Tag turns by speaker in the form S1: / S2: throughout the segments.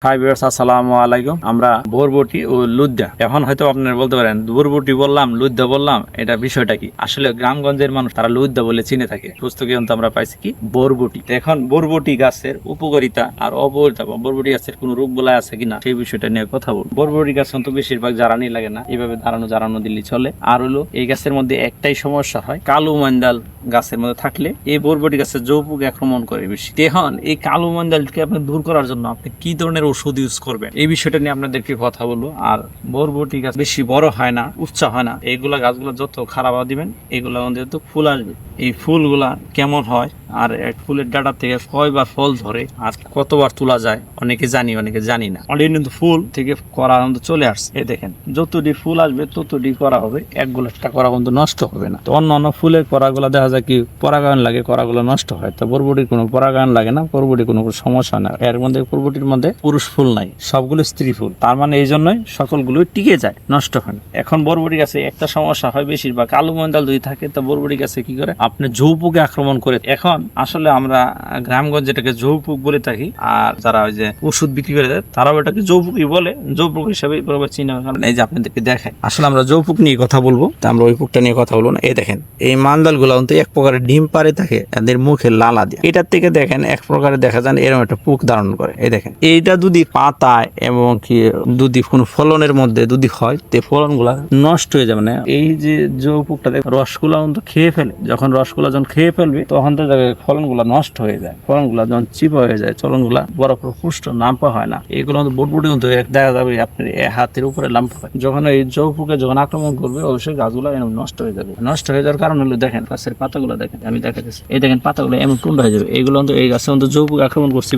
S1: Hi viewers, আসসালামু আলাইকুম। আমরা বরবটি ও লুদ্দা, এখন হয়তো আপনারা বলতে পারেন বরবটি বললাম লুদ্দা বললাম, এটা বিষয়টা কি? আসলে গ্রামগঞ্জের মানুষ তারা লুদ্দা বলে চিনে থাকে। পুস্তকে কিন্তু আমরা পাইছি কি বরবটি। এখন বরবটি গাছের উপকারিতা আর অপকারিতা, বরবটি গাছের কোনো রোগ বলা আছে কিনা সেই বিষয়টা নিয়ে কথা বলবো। বরবটি গাছ তো বেশিরভাগ জ্বালানি লাগে না, এইভাবে দাঁড়ানো দিলে চলে। আর হলো এই গাছের মধ্যে একটাই সমস্যা হয়, কালো মান্দাল গাছের মধ্যে থাকলে এই বরবটি গাছের যৌপুক আক্রমণ করে বেশি। এখন এই কালো মান্দালকে আপনি দূর করার জন্য আপনি কি ধরনের ওষুধ ইউজ করবেন এই বিষয়টা নিয়ে আপনাদেরকে কথা বলবো। আর বরবটি গাছ বেশি বড় হয় না, উচ্চা হয় না, এইগুলা গাছগুলো যত খারাপ দিবেন এগুলা তো ফুল আসবে। এই ফুলগুলা কেমন হয় আর এক ফুলের ডাটা থেকে কয়বার ফল ধরে আর কতবার তোলা যায় অনেকে জানি অনেকে জানি না। অলরেডি কিন্তু ফুল থেকে করা কিন্তু চলে আসছে। এই দেখেন যতটি ফুল আসবে ততটি করা হবে, একটা করা কিন্তু নষ্ট হবে না। তো অন্য ফুলের করাগুলো দেখা যায় কি পরাগায়ন লাগে, করাগুলো নষ্ট হয়। তো বরবটির কোনো পরাগায়ন লাগে না, বরবটির কোনো সমস্যা না। এর মধ্যে বরবটির মধ্যে পুরুষ ফুল নাই, সবগুলো স্ত্রী ফুল। তার মানে এই জন্যই সকলগুলো টিকে যায়, নষ্ট হয় না। এখন বরবটি গাছে একটা সমস্যা হয়, বেশিরভাগ কালো মন্দাল যদি থাকে তো বরবটি গাছে কি করে আপনি যৌপুকে আক্রমণ করে। এখন আসলে আমরা গ্রামগঞ্জে এটাকে যৌপুক বলে থাকি, আর যারা ওই যে ওষুধ বিক্রি করে দেয় তারাও এটাকে যৌপুকই বলে, যৌপুক হিসাবে চিহ্ন। এই যে আপনাদেরকে দেখায়, আসলে আমরা যৌপুক নিয়ে কথা বলবো, তা আমরা ওই পুকটা নিয়ে কথা বলবো না। এই দেখেন এই মান্দাল গুলা এক প্রকারের ডিম পারে থাকে, এদের মুখে লালা দিয়ে। এটার থেকে দেখেন এক প্রকারের দেখা যায় এরকম একটা পুক ধারণ করে। এই দেখেন এইটা যদি পাতায় এবং কি যদি কোনো ফলনের মধ্যে যদি হয় তে ফলন গুলা নষ্ট হয়ে যাবে। না এই যে যৌপুকটা রসগুলা খেয়ে ফেলে, যখন রসগুলা যখন খেয়ে ফেলবে তখন তো ফলন গুলা নষ্ট হয়ে যায়, ফলন গুলা যখন চিপা হয়ে যায়, চলন গুলা বড় পুষ্ট নাম্পা হয় না। এগুলো বটবটি কিন্তু দেখা যাবে আপনার হাতের উপরে লাম্পা হয়। যখন এই যৌপুকে যখন আক্রমণ করবে অবশ্যই গাছগুলা এমন নষ্ট হয়ে যাবে। নষ্ট হয়ে যাওয়ার কারণ হলো দেখেন গাছের পাতাগুলো দেখেন, আমি দেখাচ্ছি। এই দেখেন পাতাগুলো এমন টুন্ডা হয়ে যাবে। এইগুলো এই গাছের যৌপুক আক্রমণ করছে,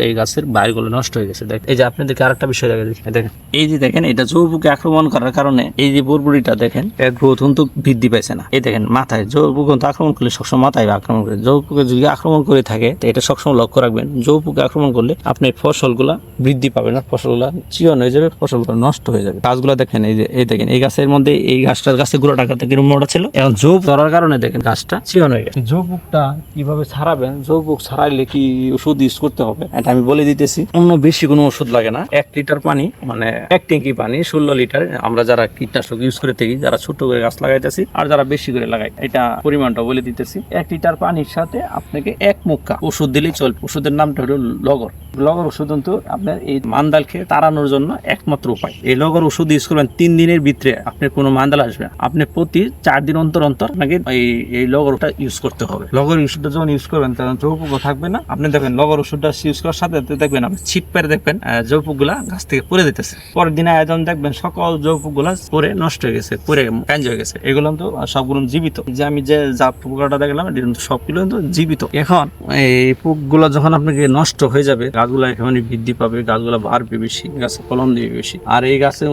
S1: এই গাছের বাইরগুলো নষ্ট হয়ে গেছে। দেখেন এই যে আপনাদেরকে আরেকটা বিষয় দেখেন, এই যে দেখেন এটা যৌপুকে আক্রমণ করার কারণে এই যে বরবটিটা দেখেন এর গ্রোথ কিন্তু বৃদ্ধি পাইছে না। এই দেখেন মাথায় যৌপুক আক্রমণ করলে সবসময় মাথায় আক্রমণ করে। যৌপুকে যদি আক্রমণ করে থাকে তো এটা সবসময় লক্ষ্য রাখবেন, যৌপুকে আক্রমণ করলে আপনার ফসলগুলা বৃদ্ধি পাবে না, ফসলগুলা চিয়ন হয়ে যাবে, ফসলগুলো নষ্ট হয়ে যাবে। গাছগুলা দেখেন এই যে এই দেখেন এই গাছের মধ্যে এই গাছের গোড়া টাকা থেকে মোটা ছিল, এখন যৌপ ধরার কারণে দেখেন গাছটা চিয়ন হয়ে গেছে। যৌপুকটা কিভাবে ছাড়াবেন, যৌপুক ছাড়াইলে কি ওষুধ ইউজ করতে হবে এটা আমি বলে দিতেছি। অন্য বেশি কোনো ওষুধ লাগে না, 1 লিটার পানি মানে 1 ট্যাঙ্কি পানি 16 লিটার। আমরা যারা কীটনাশক ইউজ করে থাকি, যারা ছোট করে গাছ লাগাইতেছি আর যারা বেশি করে লাগাই, এটা পরিমাণটা বলে দিতেছি। 1 লিটার পানির সাথে আপনাকে 1 মুক্কা ওষুধ দিলেই চলবে। ওষুধের নামটা হলো লগর। লগর ওষুধ কিন্তু আপনার এই মান্দালকে তাড়ানোর জন্য একমাত্র উপায়। এই লগর ওষুধ ইউজ করবেন 3 দিনের ভিতরে আপনার কোনো মান্দাল আসবে না। আপনি প্রতি 4 দিন অন্তর অন্তর আপনাকে এই লগরটা ইউজ করতে হবে। লগর ওষুধটা যখন ইউজ করবেন তখন যৌপুক থাকবে না। আপনি দেখবেন লগর ওষুধটা ইউজ করার সাথে দেখবেন আপনি ছিট পেরে দেখবেন যৌপুক গুলা গাছ থেকে পড়ে দিতেছে। পরের দিনে আয়োজন দেখবেন সকল যৌপুক গুলা পরে নষ্ট হয়ে গেছে, পরে কাঞ্জ হয়ে গেছে। এগুলো তো সবগুলো জীবিত। যে আমি যে পোকাটা দেখলাম সবগুলো কিন্তু জীবিত। এখন এই পোকগুলো যখন আপনাকে নষ্ট হয়ে যাবে, গাছগুলা এখানে বৃদ্ধি পাবে, গাছগুলা বাড়বে বেশি, গাছে ফলন দিবে বেশি। আর এই গাছে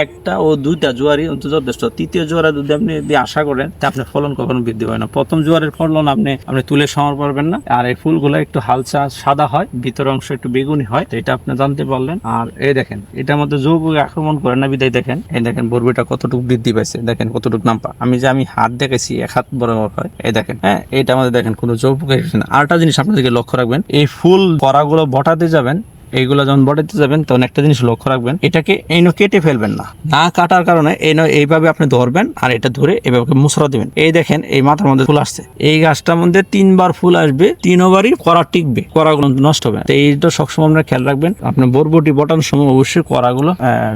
S1: একটা ও দুইটা জোয়ারই যথেষ্ট। তৃতীয় জোয়ারে যদি আপনি আশা করেন তা আপনার ফলন কখনো বৃদ্ধি হয় না। প্রথম জোয়ারের ফলন আপনি তুলে সমর পারবেন না। আর এই ফুলগুলো একটু হালকা সাদা হয়, ভিতর অংশ একটু বেগুনি হয়, তো এটা আপনি জানতে পারলেন। আর এই দেখেন এটার মধ্যে যৌপুক আক্রমণ করে না বিদায় দেখেন এই দেখেন বরবটিটা কতটুকু বৃদ্ধি পাইছে, দেখেন কতটুকু নাম্পা। আমি হাত দেখেছি 1 হাত বরাবর হয়। এই দেখেন হ্যাঁ, এটা আমাদের দেখেন কোনো যৌপুক এসেছে না। আরেকটা জিনিস আপনাদেরকে লক্ষ্য রাখবেন, এই ফুল পরাগুলো বটাতে যাবেন, এইগুলা যখন বটাতে যাবেন তখন একটা জিনিস লক্ষ্য রাখবেন, এটাকে কেটে ফেলবেন না। না কাটার কারণে এইভাবে আপনি ধরবেন আর এটা ধরে এইভাবে মুসরা দিবেন। এই দেখেন এই মাথার মধ্যে ফুল আসছে, এই গাছটার মধ্যে 3 বার ফুল আসবে, 3 বারই করা টিকবে, করাগুলো নষ্ট হবে না। তো এইটা সবসময় আপনার খেয়াল রাখবেন। আপনি বরবটি বটানোর সময় অবশ্যই করাগুলো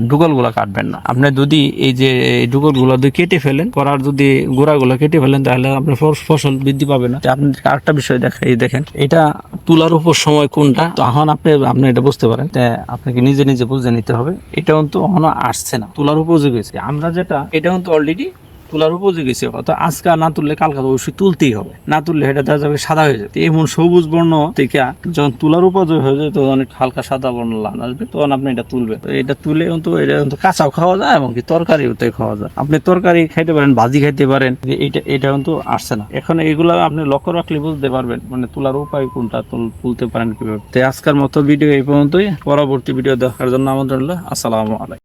S1: ডুগলগুলো কাটবেন না। আপনি যদি এই যে ডুগলগুলো কেটে ফেলেন, করার যদি গোড়াগুলো কেটে ফেলেন তাহলে আপনার ফসল বৃদ্ধি পাবে না। আপনি আরেকটা বিষয় দেখেন এটা তুলার উপর সময় কোনটা, তখন আপনি এটা বুঝতে পারেন, আপনাকে নিজে নিজে বুঝে নিতে হবে। এটা কিন্তু এখনো আসছে না, তোলার উপযোগী হয়েছে। আমরা যেটা এটা কিন্তু অলরেডি তোলার উপযোগী হয়েছে, অত আজকে না তুললে কালকে অবশ্যই তুলতেই হবে, না তুললে এটা দেখা যাবে সাদা হয়ে যাবে। এমন সবুজ বর্ণ থেকে যখন তোলার উপযোগী হয়ে যায় তখন অনেক হালকা সাদা বর্ণ লাল আসবে, তখন আপনি এটা তুলবেন। এটা তুলে কিন্তু এটা কিন্তু কাঁচাও খাওয়া যায় এবং কি তরকারিতে খাওয়া যায়। আপনি তরকারি খাইতে পারেন, ভাজি খাইতে পারেন। এটা কিন্তু আসছে না। এখন এগুলা আপনি লক্ষ্য রাখলে বুঝতে পারবেন তোলার উপায় কোনটা, তুলতে পারেন কিভাবে। আজকের মতো ভিডিও এই পর্যন্তই। পরবর্তী ভিডিও দেখার জন্য আমন্ত্রণ রইল। আসসালামু আলাইকুম।